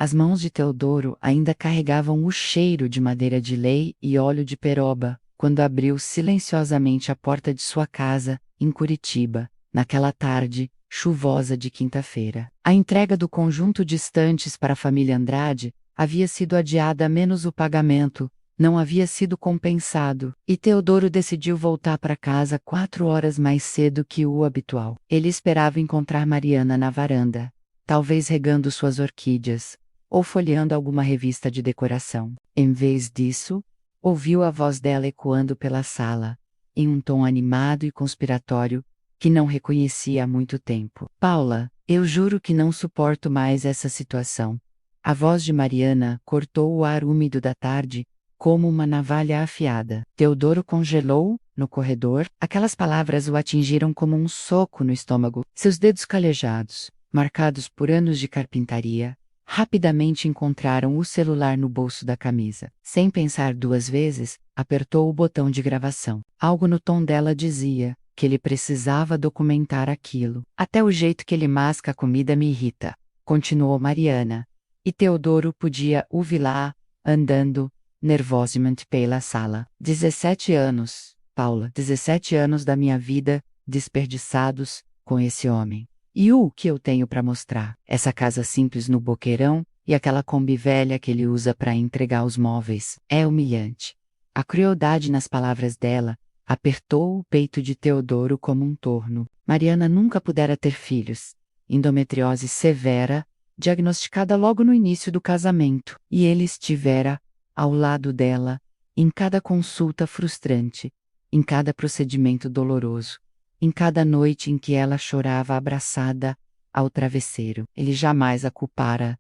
As mãos de Teodoro ainda carregavam o cheiro de madeira de lei e óleo de peroba, quando abriu silenciosamente a porta de sua casa, em Curitiba, naquela tarde chuvosa de quinta-feira. A entrega do conjunto de estantes para a família Andrade havia sido adiada menos o pagamento, não havia sido compensado, e Teodoro decidiu voltar para casa 4 horas mais cedo que o habitual. Ele esperava encontrar Mariana na varanda, talvez regando suas orquídeas, ou folheando alguma revista de decoração. Em vez disso, ouviu a voz dela ecoando pela sala, em um tom animado e conspiratório, que não reconhecia há muito tempo. Paula, eu juro que não suporto mais essa situação. A voz de Mariana cortou o ar úmido da tarde, como uma navalha afiada. Teodoro congelou, no corredor, aquelas palavras o atingiram como um soco no estômago. Seus dedos calejados, marcados por anos de carpintaria, rapidamente encontraram o celular no bolso da camisa. Sem pensar duas vezes, apertou o botão de gravação. Algo no tom dela dizia que ele precisava documentar aquilo. Até o jeito que ele masca a comida me irrita, continuou Mariana. E Teodoro podia ouvi-la, andando, nervosamente pela sala. 17 anos, Paula, 17 anos da minha vida, desperdiçados, com esse homem. E o que eu tenho para mostrar? Essa casa simples no Boqueirão e aquela Kombi velha que ele usa para entregar os móveis. É humilhante. A crueldade nas palavras dela apertou o peito de Teodoro como um torno. Mariana nunca pudera ter filhos. Endometriose severa, diagnosticada logo no início do casamento. E ele estivera ao lado dela, em cada consulta frustrante, em cada procedimento doloroso, em cada noite em que ela chorava abraçada ao travesseiro. Ele jamais a culpara,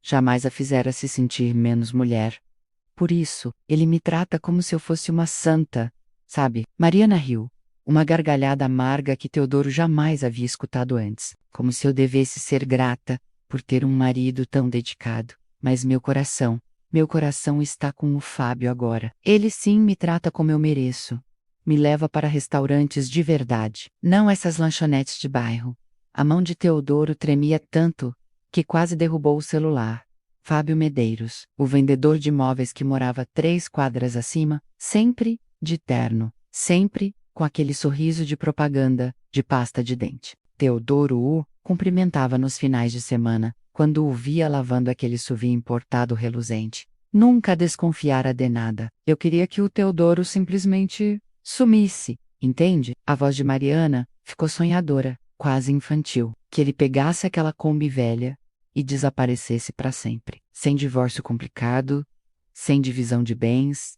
jamais a fizera se sentir menos mulher. Por isso, ele me trata como se eu fosse uma santa, sabe? Mariana riu, uma gargalhada amarga que Teodoro jamais havia escutado antes, como se eu devesse ser grata por ter um marido tão dedicado. Mas meu coração está com o Fábio agora. Ele sim me trata como eu mereço. Me leva para restaurantes de verdade, não essas lanchonetes de bairro. A mão de Teodoro tremia tanto que quase derrubou o celular. Fábio Medeiros, o vendedor de móveis que morava 3 quadras acima, sempre de terno, sempre com aquele sorriso de propaganda, de pasta de dente. Teodoro o cumprimentava nos finais de semana, quando o via lavando aquele suvê importado reluzente. Nunca desconfiara de nada. Eu queria que o Teodoro simplesmente sumisse, entende? A voz de Mariana ficou sonhadora, quase infantil. Que ele pegasse aquela Kombi velha e desaparecesse para sempre. Sem divórcio complicado, sem divisão de bens,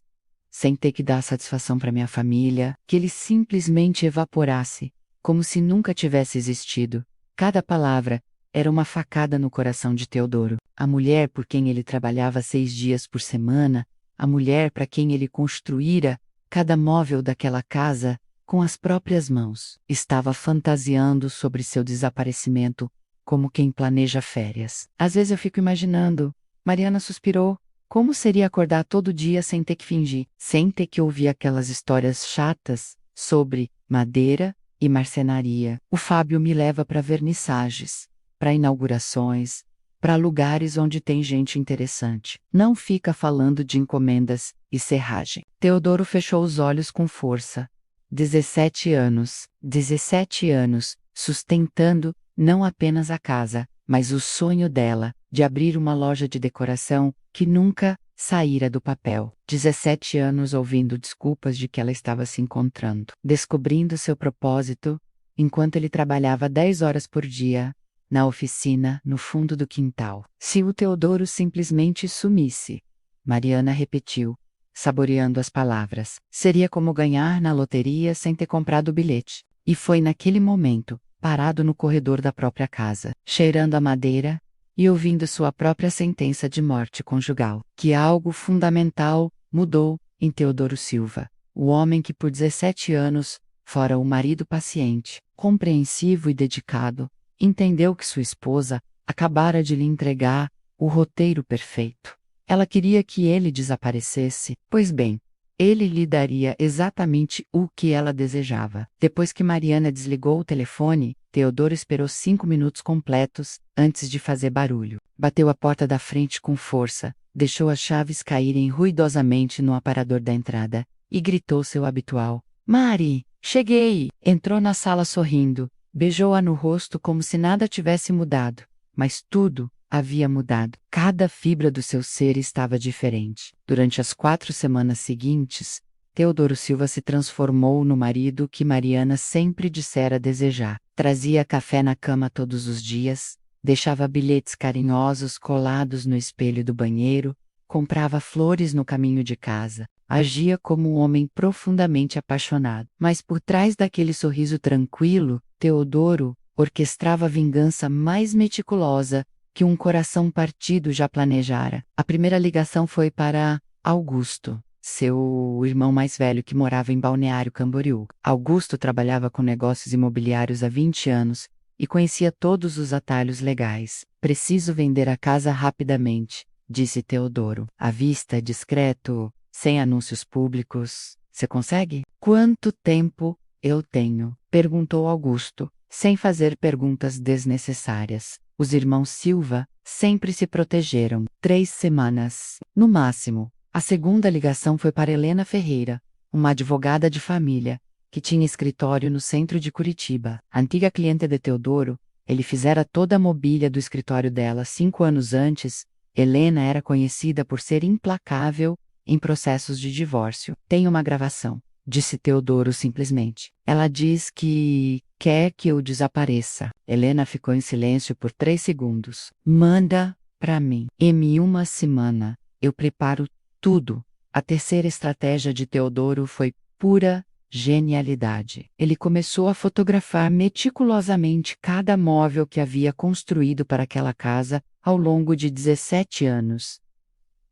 sem ter que dar satisfação para minha família. Que ele simplesmente evaporasse, como se nunca tivesse existido. Cada palavra era uma facada no coração de Teodoro. A mulher por quem ele trabalhava 6 dias por semana, a mulher para quem ele construíra cada móvel daquela casa com as próprias mãos, estava fantasiando sobre seu desaparecimento, como quem planeja férias. Às vezes eu fico imaginando, Mariana suspirou, como seria acordar todo dia sem ter que fingir, sem ter que ouvir aquelas histórias chatas sobre madeira e marcenaria. O Fábio me leva para vernissagens, para inaugurações, para lugares onde tem gente interessante. Não fica falando de encomendas e serragem. Teodoro fechou os olhos com força. 17 anos, sustentando não apenas a casa, mas o sonho dela, de abrir uma loja de decoração que nunca saíra do papel. 17 anos ouvindo desculpas de que ela estava se encontrando, descobrindo seu propósito, enquanto ele trabalhava 10 horas por dia, na oficina, no fundo do quintal. Se o Teodoro simplesmente sumisse, Mariana repetiu, saboreando as palavras, seria como ganhar na loteria sem ter comprado o bilhete. E foi naquele momento, parado no corredor da própria casa, cheirando a madeira e ouvindo sua própria sentença de morte conjugal, que algo fundamental mudou em Teodoro Silva, o homem que por 17 anos, fora o marido paciente, compreensivo e dedicado, entendeu que sua esposa acabara de lhe entregar o roteiro perfeito. Ela queria que ele desaparecesse, pois bem, ele lhe daria exatamente o que ela desejava. Depois que Mariana desligou o telefone, Teodoro esperou 5 minutos completos, antes de fazer barulho. bateu a porta da frente com força, deixou as chaves caírem ruidosamente no aparador da entrada, e gritou seu habitual: Mari, cheguei! Entrou na sala sorrindo, beijou-a no rosto como se nada tivesse mudado, mas tudo havia mudado. Cada fibra do seu ser estava diferente. Durante as 4 semanas seguintes, Teodoro Silva se transformou no marido que Mariana sempre dissera desejar. Trazia café na cama todos os dias, deixava bilhetes carinhosos colados no espelho do banheiro, comprava flores no caminho de casa. Agia como um homem profundamente apaixonado. Mas por trás daquele sorriso tranquilo, Teodoro orquestrava a vingança mais meticulosa que um coração partido já planejara. A primeira ligação foi para Augusto, seu irmão mais velho que morava em Balneário Camboriú. Augusto trabalhava com negócios imobiliários há 20 anos e conhecia todos os atalhos legais. Preciso vender a casa rapidamente, disse Teodoro. À vista, discreto, sem anúncios públicos. Você consegue? Quanto tempo eu tenho? Perguntou Augusto, sem fazer perguntas desnecessárias. Os irmãos Silva sempre se protegeram. 3 semanas, no máximo. A segunda ligação foi para Helena Ferreira, uma advogada de família, que tinha escritório no centro de Curitiba. Antiga cliente de Teodoro, ele fizera toda a mobília do escritório dela 5 anos antes. Helena era conhecida por ser implacável em processos de divórcio. Tem uma gravação, disse Teodoro simplesmente. Ela diz que quer que eu desapareça. Helena ficou em silêncio por 3 segundos. Manda pra mim. Em 1 semana, eu preparo tudo. A terceira estratégia de Teodoro foi pura genialidade. Ele começou a fotografar meticulosamente cada móvel que havia construído para aquela casa ao longo de 17 anos.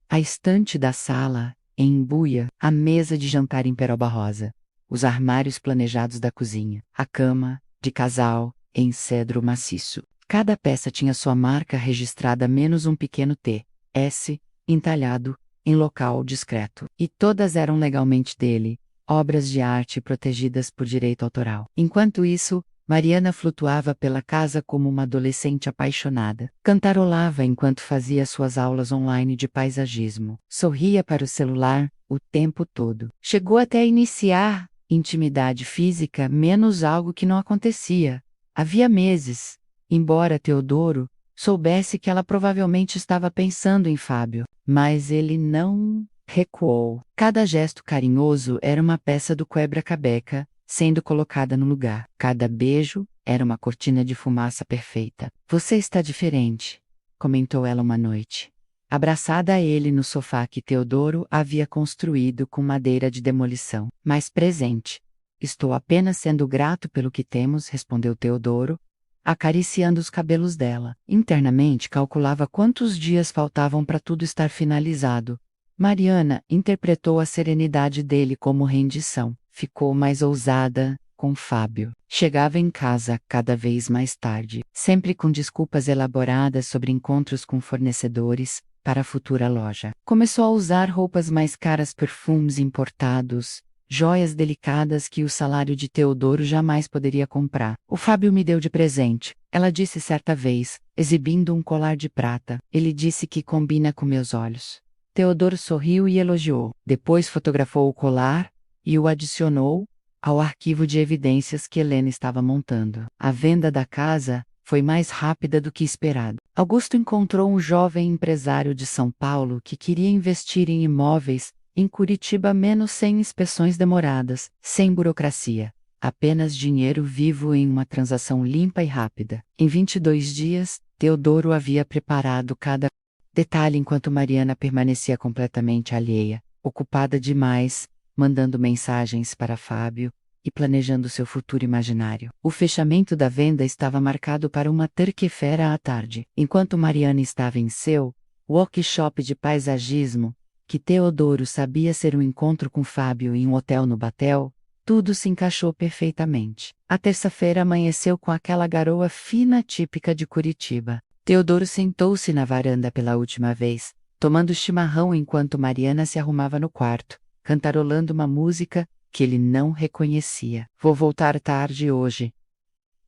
A estante da sala, em embuia, a mesa de jantar em peroba rosa, os armários planejados da cozinha, a cama, de casal, em cedro maciço. Cada peça tinha sua marca registrada menos um pequeno T, S, entalhado, em local discreto. E todas eram legalmente dele, obras de arte protegidas por direito autoral. Enquanto isso, Mariana flutuava pela casa como uma adolescente apaixonada. Cantarolava enquanto fazia suas aulas online de paisagismo. Sorria para o celular o tempo todo. Chegou até a iniciar intimidade física, menos algo que não acontecia. Havia meses, embora Teodoro soubesse que ela provavelmente estava pensando em Fábio, mas ele não recuou. Cada gesto carinhoso era uma peça do quebra-cabeça sendo colocada no lugar. Cada beijo era uma cortina de fumaça perfeita. Você está diferente, comentou ela uma noite, abraçada a ele no sofá que Teodoro havia construído com madeira de demolição. Mais presente. Estou apenas sendo grato pelo que temos, respondeu Teodoro, acariciando os cabelos dela. Internamente calculava quantos dias faltavam para tudo estar finalizado. Mariana interpretou a serenidade dele como rendição. Ficou mais ousada com Fábio. Chegava em casa cada vez mais tarde, sempre com desculpas elaboradas sobre encontros com fornecedores para a futura loja. Começou a usar roupas mais caras, perfumes importados, joias delicadas que o salário de Teodoro jamais poderia comprar. O Fábio me deu de presente, ela disse certa vez, exibindo um colar de prata. Ele disse que combina com meus olhos. Teodoro sorriu e elogiou. Depois fotografou o colar e o adicionou ao arquivo de evidências que Helena estava montando. A venda da casa foi mais rápida do que esperado. Augusto encontrou um jovem empresário de São Paulo que queria investir em imóveis em Curitiba sem inspeções demoradas, sem burocracia. Apenas dinheiro vivo em uma transação limpa e rápida. Em 22 dias, Teodoro havia preparado cada detalhe enquanto Mariana permanecia completamente alheia, ocupada demais, mandando mensagens para Fábio e planejando seu futuro imaginário. O fechamento da venda estava marcado para uma terça-feira à tarde. Enquanto Mariana estava em seu workshop de paisagismo, que Teodoro sabia ser um encontro com Fábio em um hotel no Batel, tudo se encaixou perfeitamente. A terça-feira amanheceu com aquela garoa fina típica de Curitiba. Teodoro sentou-se na varanda pela última vez, tomando chimarrão enquanto Mariana se arrumava no quarto, cantarolando uma música que ele não reconhecia. Vou voltar tarde hoje.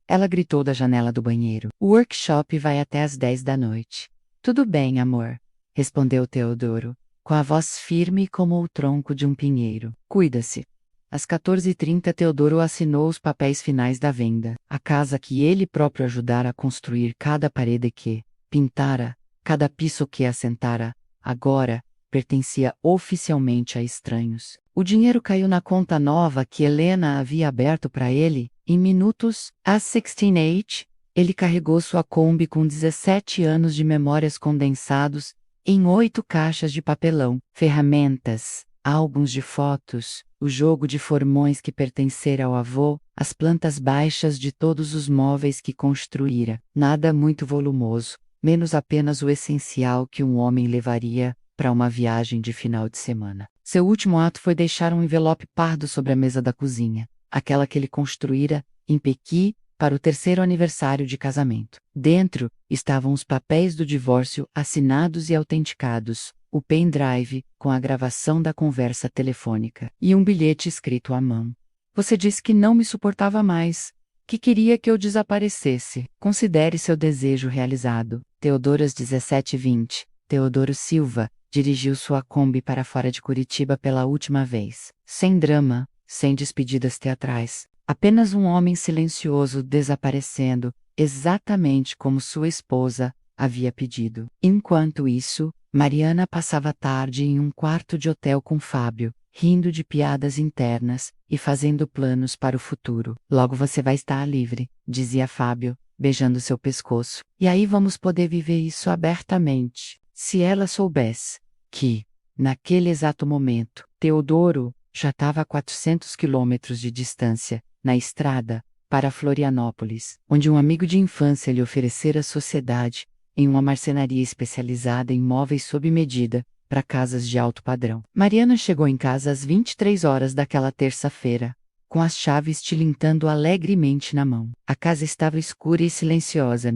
Ela gritou da janela do banheiro. O workshop vai até às 10 da noite. Tudo bem, amor, respondeu Teodoro, com a voz firme como o tronco de um pinheiro. Cuida-se. Às 14h30, Teodoro assinou os papéis finais da venda. A casa que ele próprio ajudara a construir, cada parede que pintara, cada piso que assentara, agora pertencia oficialmente a estranhos. O dinheiro caiu na conta nova que Helena havia aberto para ele. Em minutos, às 16h, ele carregou sua Kombi com 17 anos de memórias condensados em 8 caixas de papelão, ferramentas, álbuns de fotos, o jogo de formões que pertencera ao avô, as plantas baixas de todos os móveis que construíra. Nada muito volumoso, menos apenas o essencial que um homem levaria para uma viagem de final de semana. Seu último ato foi deixar um envelope pardo sobre a mesa da cozinha, aquela que ele construíra em Pequi para o 3º aniversário de casamento. Dentro estavam os papéis do divórcio assinados e autenticados, o pendrive com a gravação da conversa telefônica e um bilhete escrito à mão. Você disse que não me suportava mais, que queria que eu desaparecesse. Considere seu desejo realizado. Teodoro às 17h20. Teodoro Silva dirigiu sua Kombi para fora de Curitiba pela última vez. Sem drama, sem despedidas teatrais. Apenas um homem silencioso desaparecendo, exatamente como sua esposa havia pedido. Enquanto isso, Mariana passava a tarde em um quarto de hotel com Fábio, rindo de piadas internas e fazendo planos para o futuro. Logo você vai estar livre, dizia Fábio, beijando seu pescoço. E aí vamos poder viver isso abertamente. Se ela soubesse que, naquele exato momento, Teodoro já estava a 400 quilômetros de distância, na estrada, para Florianópolis, onde um amigo de infância lhe oferecera sociedade em uma marcenaria especializada em móveis sob medida para casas de alto padrão. Mariana chegou em casa às 23h daquela terça-feira, com as chaves tilintando alegremente na mão. A casa estava escura e silenciosa,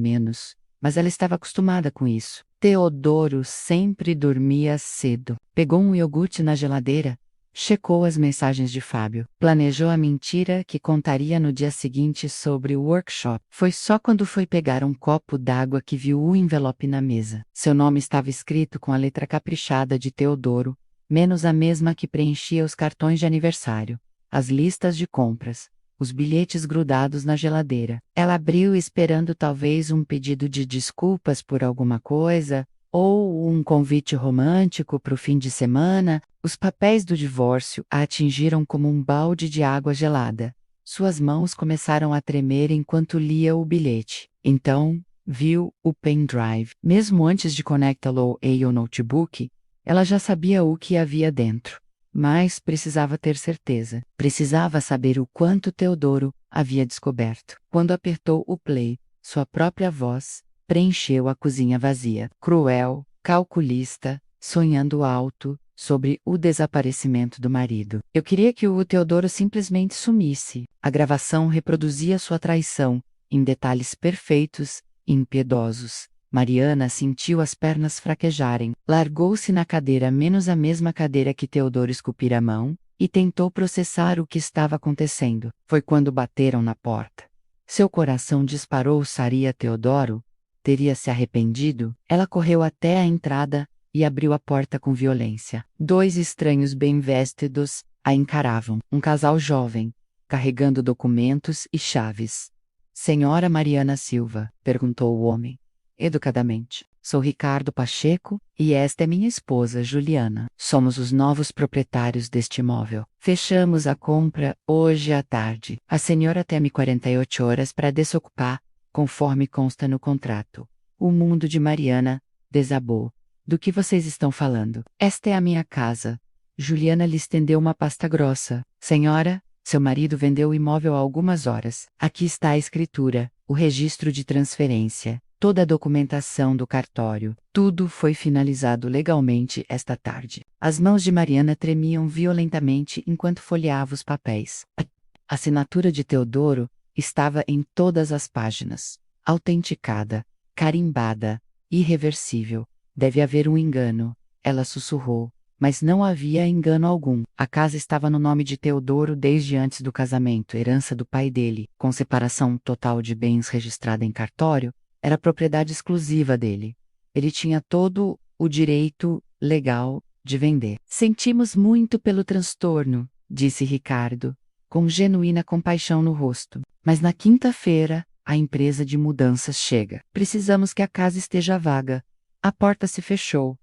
mas ela estava acostumada com isso. Teodoro sempre dormia cedo. Pegou um iogurte na geladeira, checou as mensagens de Fábio, planejou a mentira que contaria no dia seguinte sobre o workshop. Foi só quando foi pegar um copo d'água que viu o envelope na mesa. Seu nome estava escrito com a letra caprichada de Teodoro, menos a mesma que preenchia os cartões de aniversário, as listas de compras, os bilhetes grudados na geladeira. Ela abriu esperando talvez um pedido de desculpas por alguma coisa, ou um convite romântico para o fim de semana. Os papéis do divórcio a atingiram como um balde de água gelada. Suas mãos começaram a tremer enquanto lia o bilhete. Então, viu o pendrive. Mesmo antes de conectá-lo ao notebook, ela já sabia o que havia dentro. Mas precisava ter certeza. Precisava saber o quanto Teodoro havia descoberto. Quando apertou o play, sua própria voz preencheu a cozinha vazia. Cruel, calculista, sonhando alto sobre o desaparecimento do marido. Eu queria que o Teodoro simplesmente sumisse. A gravação reproduzia sua traição, em detalhes perfeitos e impiedosos. Mariana sentiu as pernas fraquejarem, largou-se na cadeira, menos a mesma cadeira que Teodoro esculpira a mão, e tentou processar o que estava acontecendo. Foi quando bateram na porta. Seu coração disparou. Seria Teodoro? Teria se arrependido? Ela correu até a entrada e abriu a porta com violência. 2 estranhos bem vestidos a encaravam. Um casal jovem, carregando documentos e chaves. Senhora Mariana Silva? Perguntou o homem. Educadamente. Sou Ricardo Pacheco, e esta é minha esposa Juliana. Somos os novos proprietários deste imóvel. Fechamos a compra hoje à tarde. A senhora tem 48 horas para desocupar, conforme consta no contrato. O mundo de Mariana desabou. Do que vocês estão falando? Esta é a minha casa. Juliana lhe estendeu uma pasta grossa. Senhora, seu marido vendeu o imóvel há algumas horas. Aqui está a escritura, o registro de transferência, toda a documentação do cartório. Tudo foi finalizado legalmente esta tarde. As mãos de Mariana tremiam violentamente enquanto folheava os papéis. A assinatura de Teodoro estava em todas as páginas. Autenticada, carimbada, irreversível. Deve haver um engano, ela sussurrou. Mas não havia engano algum. A casa estava no nome de Teodoro desde antes do casamento, herança do pai dele, com separação total de bens registrada em cartório, era propriedade exclusiva dele. Ele tinha todo o direito legal de vender. Sentimos muito pelo transtorno, disse Ricardo, com genuína compaixão no rosto. Mas na quinta-feira, a empresa de mudanças chega. Precisamos que a casa esteja vaga. A porta se fechou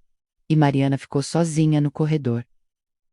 e Mariana ficou sozinha no corredor.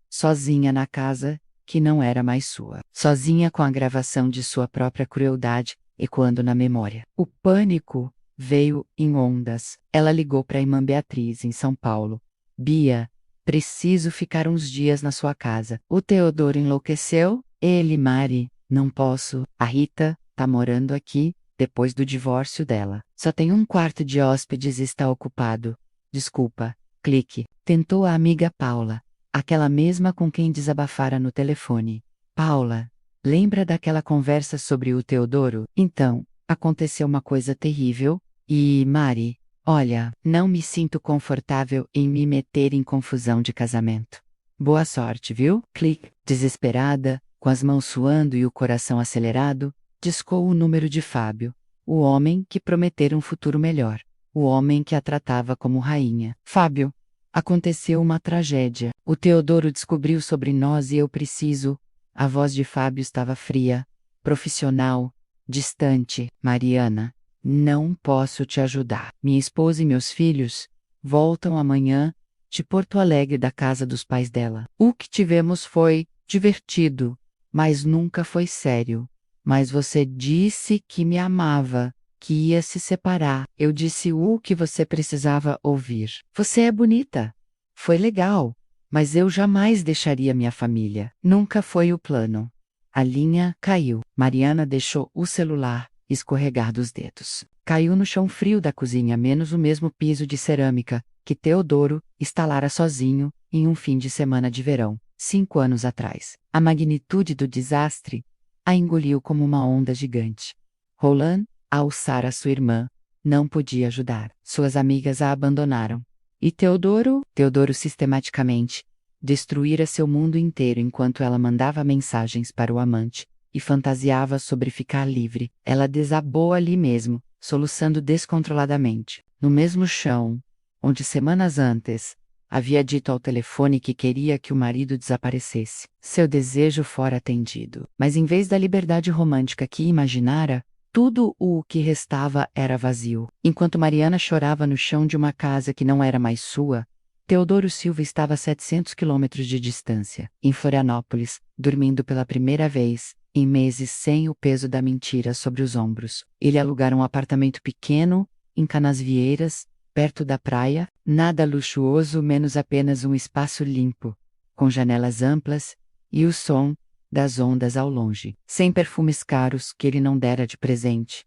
Sozinha na casa que não era mais sua. Sozinha com a gravação de sua própria crueldade ecoando na memória. O pânico veio em ondas. Ela ligou para a irmã Beatriz, em São Paulo. Bia, preciso ficar uns dias na sua casa. O Teodoro enlouqueceu? Ele, Mari, não posso. A Rita tá morando aqui, depois do divórcio dela. Só tem um quarto de hóspedes e está ocupado. Desculpa. Clique. Tentou a amiga Paula. Aquela mesma com quem desabafara no telefone. Paula, lembra daquela conversa sobre o Teodoro? Então, aconteceu uma coisa terrível. E, Mari, olha, não me sinto confortável em me meter em confusão de casamento. Boa sorte, viu? Clique. Desesperada, com as mãos suando e o coração acelerado, discou o número de Fábio, o homem que prometera um futuro melhor, o homem que a tratava como rainha. Fábio, aconteceu uma tragédia. O Teodoro descobriu sobre nós e eu preciso. A voz de Fábio estava fria, profissional, distante. Mariana, não posso te ajudar. Minha esposa e meus filhos voltam amanhã de Porto Alegre da casa dos pais dela. O que tivemos foi divertido, mas nunca foi sério. Mas você disse que me amava, que ia se separar. Eu disse o que você precisava ouvir. Você é bonita. Foi legal, mas eu jamais deixaria minha família. Nunca foi o plano. A linha caiu. Mariana deixou o celular escorregar dos dedos. Caiu no chão frio da cozinha, menos o mesmo piso de cerâmica que Teodoro instalara sozinho em um fim de semana de verão, 5 anos atrás. A magnitude do desastre a engoliu como uma onda gigante. Roland, a alçara sua irmã, não podia ajudar. Suas amigas a abandonaram. E Teodoro sistematicamente destruíra seu mundo inteiro enquanto ela mandava mensagens para o amante e fantasiava sobre ficar livre. Ela desabou ali mesmo, soluçando descontroladamente, no mesmo chão, onde semanas antes havia dito ao telefone que queria que o marido desaparecesse. Seu desejo fora atendido. Mas em vez da liberdade romântica que imaginara, tudo o que restava era vazio. Enquanto Mariana chorava no chão de uma casa que não era mais sua, Teodoro Silva estava a 700 quilômetros de distância, em Florianópolis, dormindo pela primeira vez, em meses sem o peso da mentira sobre os ombros. Ele alugara um apartamento pequeno, em Canasvieiras, perto da praia, nada luxuoso menos apenas um espaço limpo, com janelas amplas, e o som das ondas ao longe, sem perfumes caros que ele não dera de presente,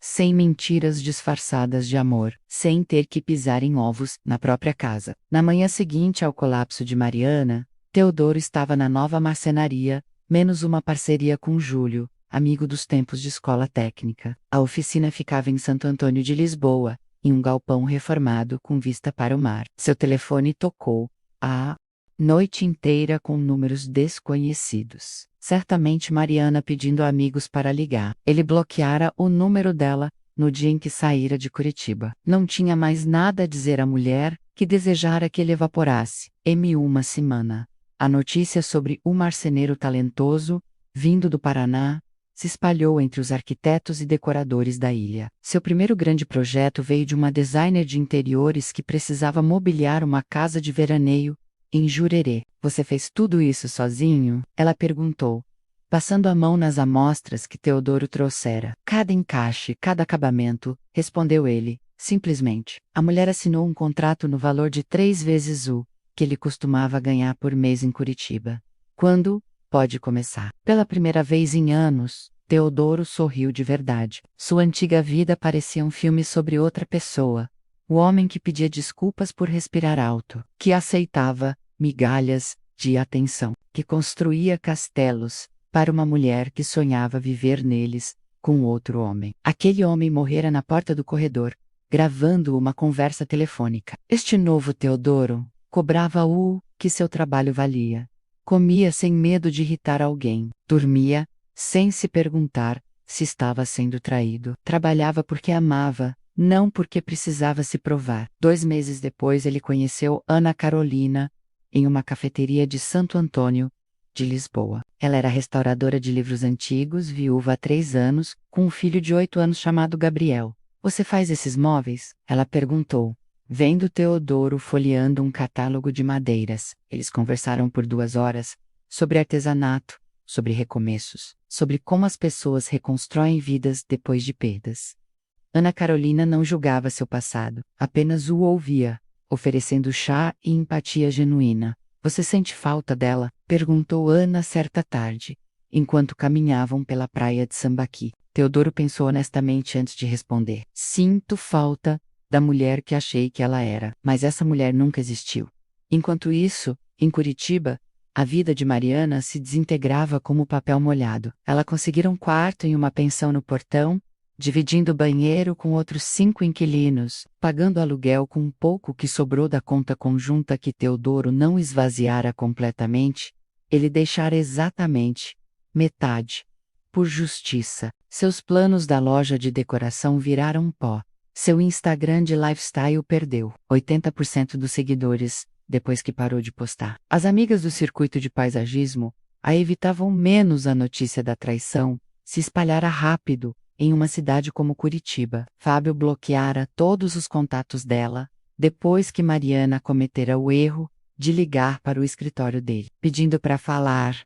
sem mentiras disfarçadas de amor, sem ter que pisar em ovos na própria casa. Na manhã seguinte ao colapso de Mariana, Teodoro estava na nova marcenaria, menos uma parceria com Júlio, amigo dos tempos de escola técnica. A oficina ficava em Santo Antônio de Lisboa, em um galpão reformado com vista para o mar. Seu telefone tocou a noite inteira com números desconhecidos. Certamente Mariana pedindo a amigos para ligar. Ele bloqueara o número dela no dia em que saíra de Curitiba. Não tinha mais nada a dizer à mulher, que desejara que ele evaporasse. Uma semana. A notícia sobre o marceneiro talentoso, vindo do Paraná, se espalhou entre os arquitetos e decoradores da ilha. Seu primeiro grande projeto veio de uma designer de interiores que precisava mobiliar uma casa de veraneio em Jurerê. Você fez tudo isso sozinho? Ela perguntou, passando a mão nas amostras que Teodoro trouxera. Cada encaixe, cada acabamento, respondeu ele, simplesmente. A mulher assinou um contrato no valor de 3 vezes o que ele costumava ganhar por mês em Curitiba. Quando pode começar? Pela primeira vez em anos, Teodoro sorriu de verdade. Sua antiga vida parecia um filme sobre outra pessoa. O homem que pedia desculpas por respirar alto, que aceitava migalhas de atenção, que construía castelos para uma mulher que sonhava viver neles com outro homem. Aquele homem morrera na porta do corredor, gravando uma conversa telefônica. Este novo Teodoro cobrava o que seu trabalho valia. Comia sem medo de irritar alguém. Dormia sem se perguntar se estava sendo traído. Trabalhava porque amava, não porque precisava se provar. 2 meses depois ele conheceu Ana Carolina em uma cafeteria de Santo Antônio, de Lisboa. Ela era restauradora de livros antigos, viúva há 3 anos, com um filho de 8 anos chamado Gabriel. Você faz esses móveis? Ela perguntou, vendo Teodoro folheando um catálogo de madeiras. Eles conversaram por 2 horas sobre artesanato, sobre recomeços, sobre como as pessoas reconstroem vidas depois de perdas. Ana Carolina não julgava seu passado, apenas o ouvia, oferecendo chá e empatia genuína. Você sente falta dela? Perguntou Ana certa tarde, enquanto caminhavam pela praia de Sambaqui. Teodoro pensou honestamente antes de responder. Sinto falta da mulher que achei que ela era, mas essa mulher nunca existiu. Enquanto isso, em Curitiba, a vida de Mariana se desintegrava como papel molhado. Ela conseguira um quarto em uma pensão no Portão, dividindo o banheiro com outros 5 inquilinos, pagando aluguel com um pouco que sobrou da conta conjunta que Teodoro não esvaziara completamente, ele deixara exatamente metade. Por justiça, seus planos da loja de decoração viraram pó. Seu Instagram de lifestyle perdeu 80% dos seguidores, depois que parou de postar. As amigas do circuito de paisagismo a evitavam menos a notícia da traição se espalhara rápido em uma cidade como Curitiba. Fábio bloqueara todos os contatos dela, depois que Mariana cometera o erro de ligar para o escritório dele, pedindo para falar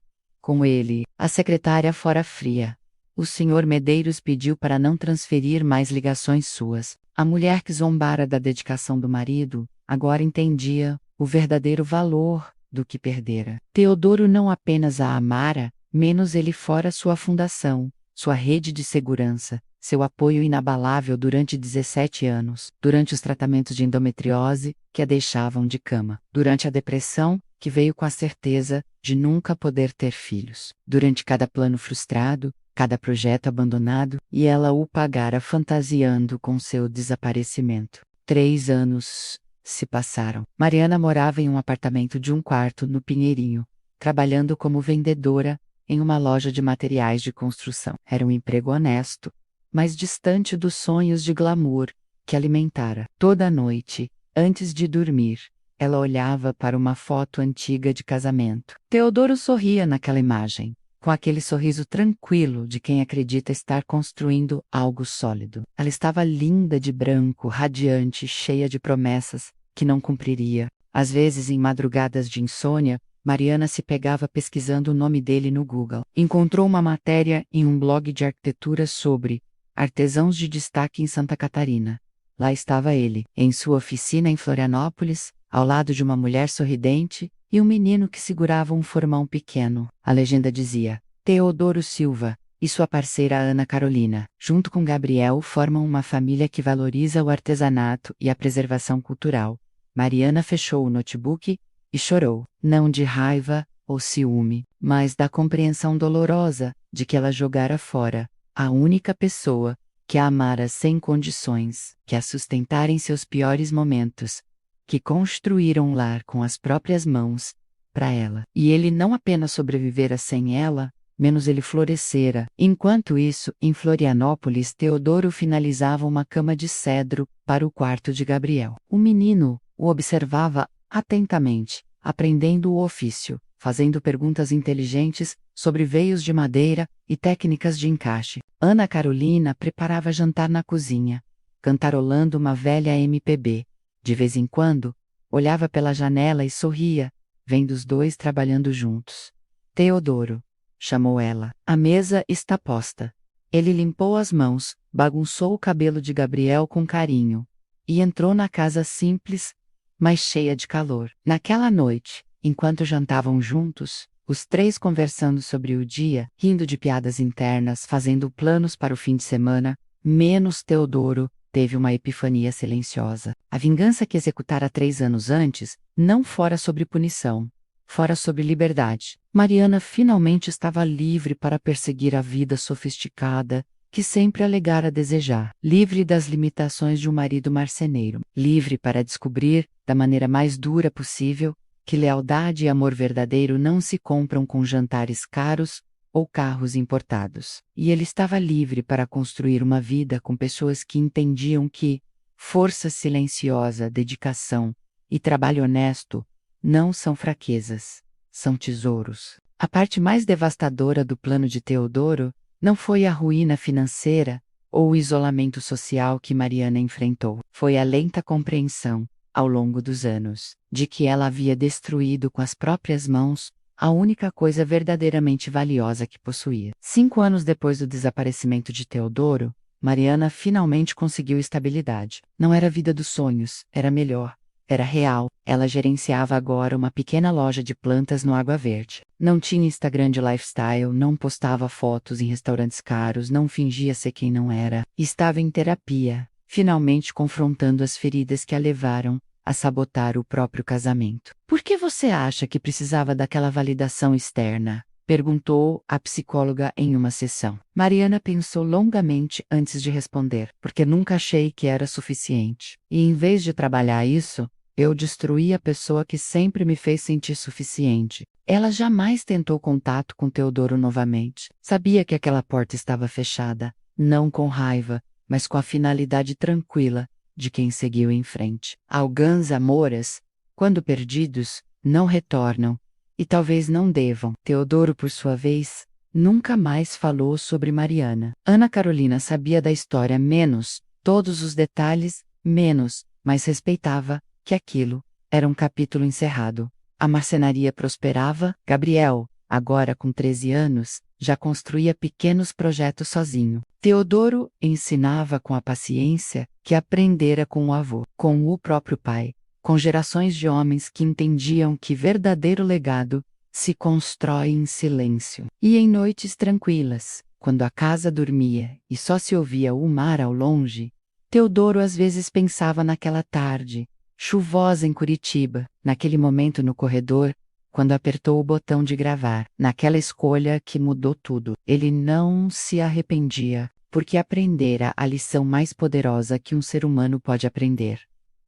com ele. A secretária fora fria. O senhor Medeiros pediu para não transferir mais ligações suas. A mulher que zombara da dedicação do marido, agora entendia o verdadeiro valor do que perdera. Teodoro não apenas a amara, menos ele fora sua fundação, sua rede de segurança, seu apoio inabalável durante 17 anos, durante os tratamentos de endometriose, que a deixavam de cama, durante a depressão, que veio com a certeza de nunca poder ter filhos, durante cada plano frustrado, cada projeto abandonado, e ela o pagara fantasiando com seu desaparecimento. 3 anos se passaram. Mariana morava em um apartamento de 1 quarto no Pinheirinho, trabalhando como vendedora em uma loja de materiais de construção. Era um emprego honesto, mas distante dos sonhos de glamour que alimentara. Toda noite, antes de dormir, ela olhava para uma foto antiga de casamento. Teodoro sorria naquela imagem, com aquele sorriso tranquilo de quem acredita estar construindo algo sólido. Ela estava linda de branco, radiante, cheia de promessas que não cumpriria. Às vezes, em madrugadas de insônia, Mariana se pegava pesquisando o nome dele no Google. Encontrou uma matéria em um blog de arquitetura sobre artesãos de destaque em Santa Catarina. Lá estava ele, em sua oficina em Florianópolis, ao lado de uma mulher sorridente e um menino que segurava um formão pequeno. A legenda dizia: Teodoro Silva e sua parceira Ana Carolina, junto com Gabriel, formam uma família que valoriza o artesanato e a preservação cultural. Mariana fechou o notebook e chorou, não de raiva ou ciúme, mas da compreensão dolorosa de que ela jogara fora a única pessoa que a amara sem condições, que a sustentara em seus piores momentos, que construíram um lar com as próprias mãos, para ela. E ele não apenas sobrevivera sem ela, menos ele florescera. Enquanto isso, em Florianópolis, Teodoro finalizava uma cama de cedro para o quarto de Gabriel. O menino o observava atentamente, aprendendo o ofício, fazendo perguntas inteligentes sobre veios de madeira e técnicas de encaixe. Ana Carolina preparava jantar na cozinha, cantarolando uma velha MPB. De vez em quando, olhava pela janela e sorria, vendo os dois trabalhando juntos. Teodoro, chamou ela. A mesa está posta. Ele limpou as mãos, bagunçou o cabelo de Gabriel com carinho, e entrou na casa simples, mas cheia de calor. Naquela noite, enquanto jantavam juntos, os 3 conversando sobre o dia, rindo de piadas internas, fazendo planos para o fim de semana, menos Teodoro, teve uma epifania silenciosa. A vingança que executara 3 anos antes não fora sobre punição, fora sobre liberdade. Mariana finalmente estava livre para perseguir a vida sofisticada que sempre alegara desejar, livre das limitações de um marido marceneiro, livre para descobrir, da maneira mais dura possível, que lealdade e amor verdadeiro não se compram com jantares caros ou carros importados. E ele estava livre para construir uma vida com pessoas que entendiam que força silenciosa, dedicação e trabalho honesto não são fraquezas, são tesouros. A parte mais devastadora do plano de Teodoro não foi a ruína financeira ou o isolamento social que Mariana enfrentou. Foi a lenta compreensão, ao longo dos anos, de que ela havia destruído com as próprias mãos a única coisa verdadeiramente valiosa que possuía. 5 anos depois do desaparecimento de Teodoro, Mariana finalmente conseguiu estabilidade. Não era a vida dos sonhos, era melhor. Era real. Ela gerenciava agora uma pequena loja de plantas no Água Verde. Não tinha Instagram de lifestyle, não postava fotos em restaurantes caros, não fingia ser quem não era. Estava em terapia, finalmente confrontando as feridas que a levaram a sabotar o próprio casamento. Por que você acha que precisava daquela validação externa? Perguntou a psicóloga em uma sessão. Mariana pensou longamente antes de responder, porque nunca achei que era suficiente. E em vez de trabalhar isso, eu destruí a pessoa que sempre me fez sentir suficiente. Ela jamais tentou contato com Teodoro novamente. Sabia que aquela porta estava fechada, não com raiva, mas com a finalidade tranquila de quem seguiu em frente. Alguns amores, quando perdidos, não retornam, e talvez não devam. Teodoro, por sua vez, nunca mais falou sobre Mariana. Ana Carolina sabia da história menos, todos os detalhes, menos, mas respeitava que aquilo era um capítulo encerrado. A marcenaria prosperava. Gabriel, agora com 13 anos, já construía pequenos projetos sozinho. Teodoro ensinava com a paciência que aprendera com o avô, com o próprio pai, com gerações de homens que entendiam que verdadeiro legado se constrói em silêncio. E em noites tranquilas, quando a casa dormia e só se ouvia o mar ao longe, Teodoro às vezes pensava naquela tarde, chuvosa em Curitiba, naquele momento no corredor, quando apertou o botão de gravar, naquela escolha que mudou tudo. Ele não se arrependia, porque aprendera a lição mais poderosa que um ser humano pode aprender.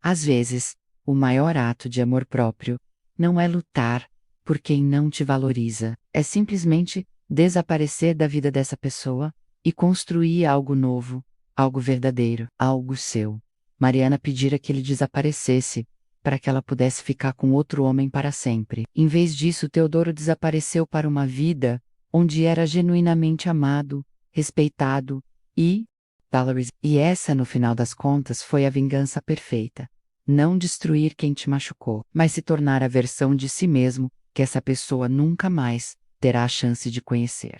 Às vezes, o maior ato de amor próprio não é lutar por quem não te valoriza, é simplesmente desaparecer da vida dessa pessoa e construir algo novo, algo verdadeiro, algo seu. Mariana pedira que ele desaparecesse, para que ela pudesse ficar com outro homem para sempre. Em vez disso, Teodoro desapareceu para uma vida onde era genuinamente amado, respeitado e valorizado. E essa, no final das contas, foi a vingança perfeita. Não destruir quem te machucou, mas se tornar a versão de si mesmo que essa pessoa nunca mais terá a chance de conhecer.